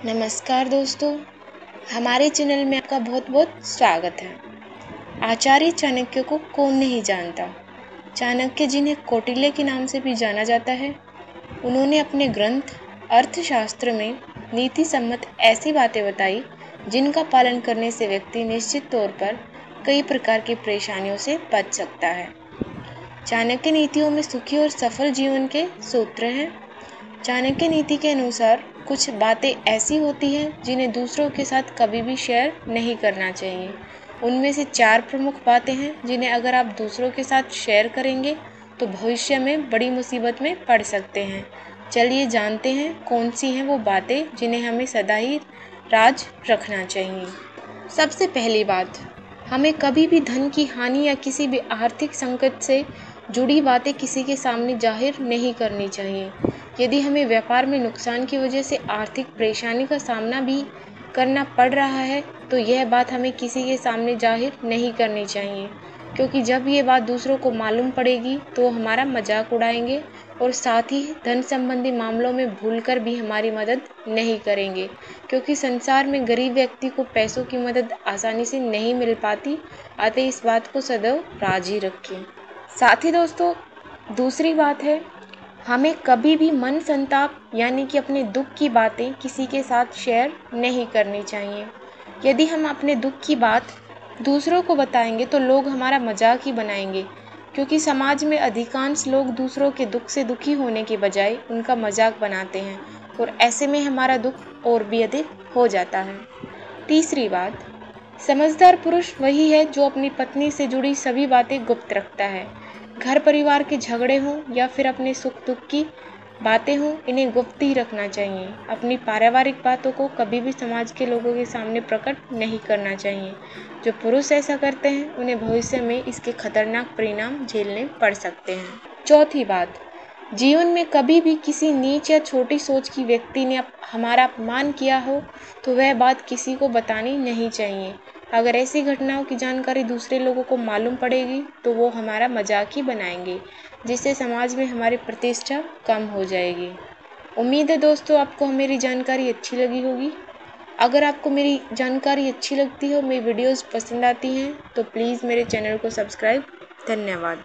नमस्कार दोस्तों, हमारे चैनल में आपका बहुत बहुत स्वागत है। आचार्य चाणक्य को कौन नहीं जानता। चाणक्य जिन्हें कौटिल्य के नाम से भी जाना जाता है, उन्होंने अपने ग्रंथ अर्थशास्त्र में नीति सम्मत ऐसी बातें बताई जिनका पालन करने से व्यक्ति निश्चित तौर पर कई प्रकार की परेशानियों से बच सकता है। चाणक्य नीतियों में सुखी और सफल जीवन के सूत्र हैं। चाणक्य नीति के अनुसार कुछ बातें ऐसी होती हैं जिन्हें दूसरों के साथ कभी भी शेयर नहीं करना चाहिए। उनमें से 4 प्रमुख बातें हैं जिन्हें अगर आप दूसरों के साथ शेयर करेंगे तो भविष्य में बड़ी मुसीबत में पड़ सकते हैं। चलिए जानते हैं कौन सी हैं वो बातें जिन्हें हमें सदा ही राज रखना चाहिए। सबसे पहली बात, हमें कभी भी धन की हानि या किसी भी आर्थिक संकट से जुड़ी बातें किसी के सामने जाहिर नहीं करनी चाहिए। यदि हमें व्यापार में नुकसान की वजह से आर्थिक परेशानी का सामना भी करना पड़ रहा है तो यह बात हमें किसी के सामने जाहिर नहीं करनी चाहिए, क्योंकि जब ये बात दूसरों को मालूम पड़ेगी तो हमारा मजाक उड़ाएंगे और साथ ही धन संबंधी मामलों में भूलकर भी हमारी मदद नहीं करेंगे, क्योंकि संसार में गरीब व्यक्ति को पैसों की मदद आसानी से नहीं मिल पाती। अतः इस बात को सदैव राज ही रखें। साथ ही दोस्तों, दूसरी बात है, हमें कभी भी मन संताप यानी कि अपने दुख की बातें किसी के साथ शेयर नहीं करनी चाहिए। यदि हम अपने दुख की बात दूसरों को बताएंगे तो लोग हमारा मजाक ही बनाएंगे, क्योंकि समाज में अधिकांश लोग दूसरों के दुख से दुखी होने के बजाय उनका मजाक बनाते हैं और ऐसे में हमारा दुख और भी अधिक हो जाता है। तीसरी बात, समझदार पुरुष वही है जो अपनी पत्नी से जुड़ी सभी बातें गुप्त रखता है। घर परिवार के झगड़े हों या फिर अपने सुख दुख की बातें हों, इन्हें गुप्त ही रखना चाहिए। अपनी पारिवारिक बातों को कभी भी समाज के लोगों के सामने प्रकट नहीं करना चाहिए। जो पुरुष ऐसा करते हैं उन्हें भविष्य में इसके खतरनाक परिणाम झेलने पड़ सकते हैं। चौथी बात, जीवन में कभी भी किसी नीच या छोटी सोच की व्यक्ति ने हमारा अपमान किया हो तो वह बात किसी को बतानी नहीं चाहिए। अगर ऐसी घटनाओं की जानकारी दूसरे लोगों को मालूम पड़ेगी तो वो हमारा मजाक ही बनाएंगे, जिससे समाज में हमारी प्रतिष्ठा कम हो जाएगी। उम्मीद है दोस्तों आपको मेरी जानकारी अच्छी लगी होगी। अगर आपको मेरी जानकारी अच्छी लगती है और मेरी वीडियोस पसंद आती हैं तो प्लीज़ मेरे चैनल को सब्सक्राइब। धन्यवाद।